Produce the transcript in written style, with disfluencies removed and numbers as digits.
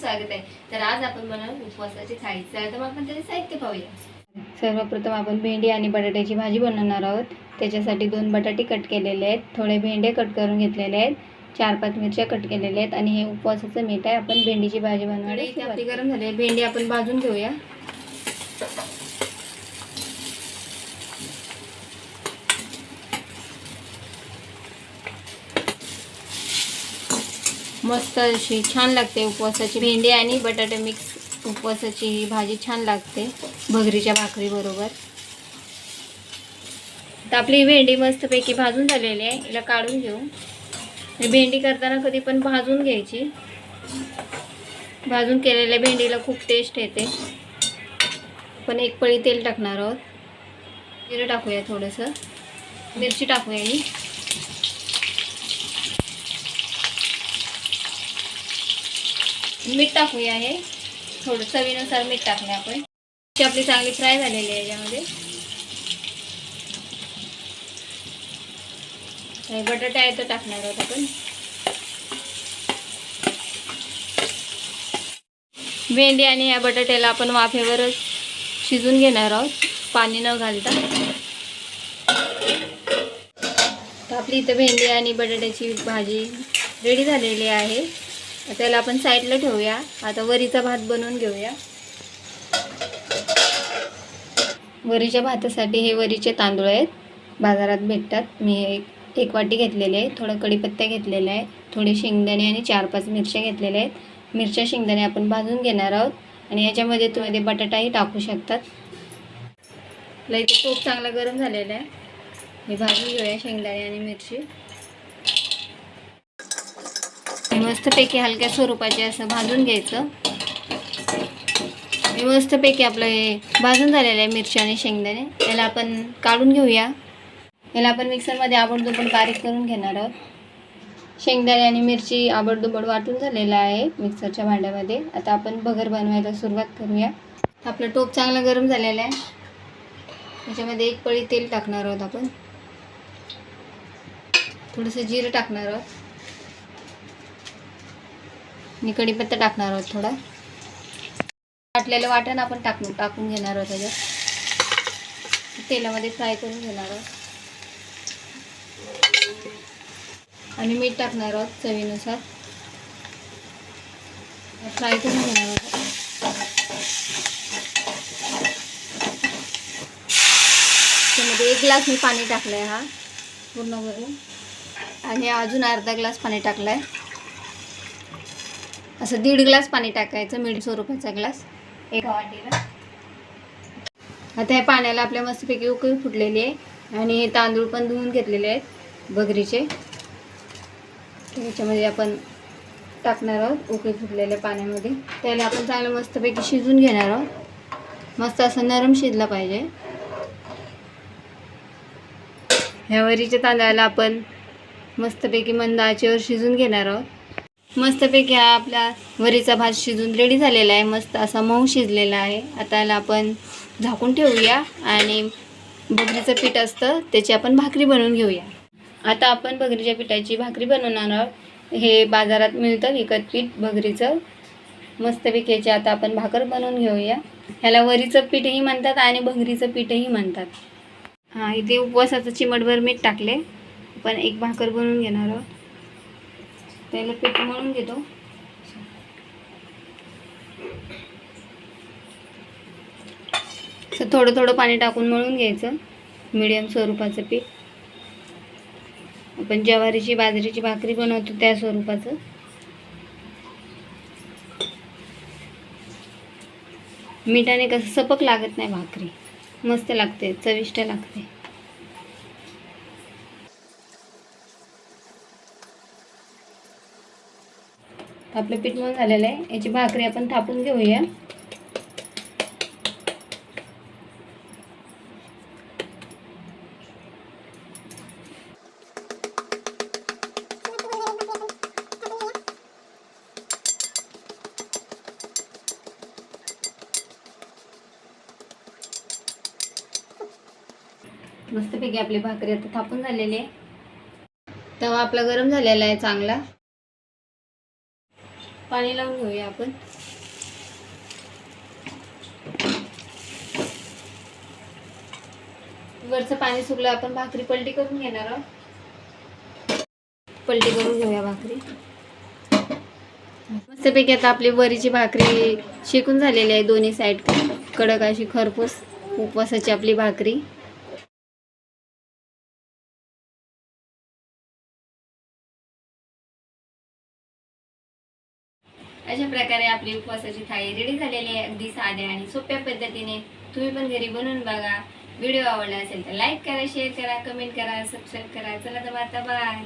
स्वागत आहे. तर आज आपण बनवणार उपवासाची थाळी. तर आपण त्याचे साहित्य पाहूया. सर्वप्रथम आपण भेंडी आणि बटाट्याची भाजी बनवणार आहोत. त्याच्यासाठी 2 बटाटे कट केलेले आहेत, थोडे भेंडे कट करून घेतलेले आहेत, 4-5 मिरच्या कट केलेल्या आहेत आणि हे उपवासाचं मीठ आहे. आपण भेंडीची भाजी बनवणार. इथे आपली गरम झाली आहे, भेंडी आपण भाजून घेऊया. मस्त अशी छान लागते उपवासाची भेंडी आणि बटाटे मिक्स उपवासाची भाजी छान लागते भगरीच्या भाकरी बरोबर. तर आपली भेंडी मस्तपैकी भाजून झालेली आहे, हिला काढून घेऊ. भेंडी करताना कधी पण भाजून घ्यायची. भाजून केलेल्या भेंडीला खूप टेस्ट येते. पण 1 पळी तेल टाकणार आहोत. जिरं टाकूया, थोडंसं मिरची टाकूया ही. मीठ टाकूया, हे थोडं चवीनुसार मीठ टाकले आपण. आपली चांगली फ्राय झालेली आहे. याच्यामध्ये बटाटे आहे तो टाकणार आहोत आपण. भेंडी आणि या बटाट्याला आपण वाफेवरच शिजून घेणार आहोत, पाणी न घालता. तर आपली इथं भेंडी आणि बटाट्याची भाजी रेडी झालेली आहे. त्याला आपण साईडला ठेवूया. आता वरीचा भात बनवून घेऊया. वरीच्या भातासाठी हे वरीचे तांदूळ आहेत, बाजारात भेटतात. मी एक वाटी घेतलेले आहे. थोडं कढीपत्ता घेतलेला आहे, थोडे शेंगदाणे आणि 4-5 मिरच्या घेतलेल्या आहेत. मिरच्या शेंगदाणे आपण भाजून घेणार आहोत आणि याच्यामध्ये तुम्ही बटाटाही टाकू शकतात. इथे तूप चांगला गरम झालेला आहे, हे भाजून घेऊया शेंगदाणे आणि मिरची. मस्तपैकी हलक्या स्वरूपाचे असं भाजून घ्यायचं. मस्तपैकी आपलं हे भाजून झालेलं आहे मिरची आणि शेंगदाणे. याला आपण काढून घेऊया. याला आपण मिक्सरमध्ये आबडधोबड बारीक करून घेणार आहोत. शेंगदाणे आणि मिरची आबडधोबड वाटून झालेलं आहे मिक्सरच्या भांड्यामध्ये. आता आपण भगर बनवायला सुरुवात करूया. आपलं टोप चांगलं गरम झालेलं आहे. त्याच्यामध्ये 1 पळी तेल टाकणार आहोत आपण. थोडंसं जिरं टाकणार आहोत आणि कढीपत्ता टाकणार आहोत. थोडा वाटलेलं वाटण आपण टाकून घेणार आहोत. त्याच्यात तेलामध्ये फ्राय करून घेणार आहोत आणि मीठ टाकणार आहोत चवीनुसार. फ्राय करून घेणार आहोत. त्यामध्ये 1 ग्लास मी पाणी टाकलं आहे, हा पूर्ण भरून, आणि अजून अर्धा ग्लास पाणी टाकलं आहे. असं 1.5 ग्लास पाणी टाकायचं, मिडी स्वरूपाचा ग्लास एका वाटीला. आता या पाण्याला आपल्या मस्तपैकी उकळी फुटलेली आहे आणि तांदूळ पण धुवून घेतलेले आहेत भगरीचे. त्याच्यामध्ये आपण टाकणार आहोत उकळी फुटलेल्या पाण्यामध्ये. त्याला आपण चांगलं मस्तपैकी शिजून घेणार आहोत. मस्त असं नरम शिजला पाहिजे. ह्या वरीच्या तांदळाला आपण मस्तपैकी मंद आचेवर शिजून घेणार आहोत. मस्तपैकी हा आपला वरीचा भात शिजून रेडी झालेला आहे. मस्त असा मऊ शिजलेला आहे. आता याला आपण झाकून ठेवूया आणि भगरीचं पीठ असतं त्याची आपण भाकरी बनवून घेऊया. आता आपण भगरीच्या पिठाची भाकरी बनवणार आहोत. हे बाजारात मिळतं विकत पीठ भगरीचं. मस्तपैकी याची आता आपण भाकर बनवून घेऊया. ह्याला वरीचं पीठही म्हणतात आणि भगरीचं पीठही म्हणतात. हां, इथे उपवासाचं चिमटभर मीठ टाकले. आपण एक भाकर बनवून घेणार आहोत. त्याला पीठ मळून घेतो. असं थोडं थोडं पाणी टाकून मळून घ्यायचं, मीडियम स्वरूपाचं पीठ. आपण ज्वारीची बाजरीची भाकरी बनवतो त्या स्वरूपाचं. मिठाने कसं सपक लागत नाही भाकरी, मस्त लागते, चविष्ट लागते. आपलं पीठ मळून झालेलं आहे. याची भाकरी आपण थापून घेऊया. मस्तपैकी आपली भाकरी आता थापून झालेली आहे. तवा आपला गरम झालेला आहे चांगला. पाणी लावून घेऊया आपण. वरचं पाणी सुकलं, आपण भाकरी पलटी करून घेणार आहोत. पलटी करून घेऊया भाकरी. मस्तपैकी आता आपली वरीची भाकरी शेकून झालेली आहे, दोन्ही साईड कडक अशी खरपूस उपवासाची आपली भाकरी. अशा प्रकारे आपली उपवासाची थाळी रेडी झालेली आहे, अगदी साध्या आणि सोप्या पद्धतीने. तुम्ही पण घरी बनवून बघा. व्हिडिओ आवडला असेल तर लाईक करा, शेअर करा, कमेंट करा, सबस्क्राईब करा. चला तर आता बाय.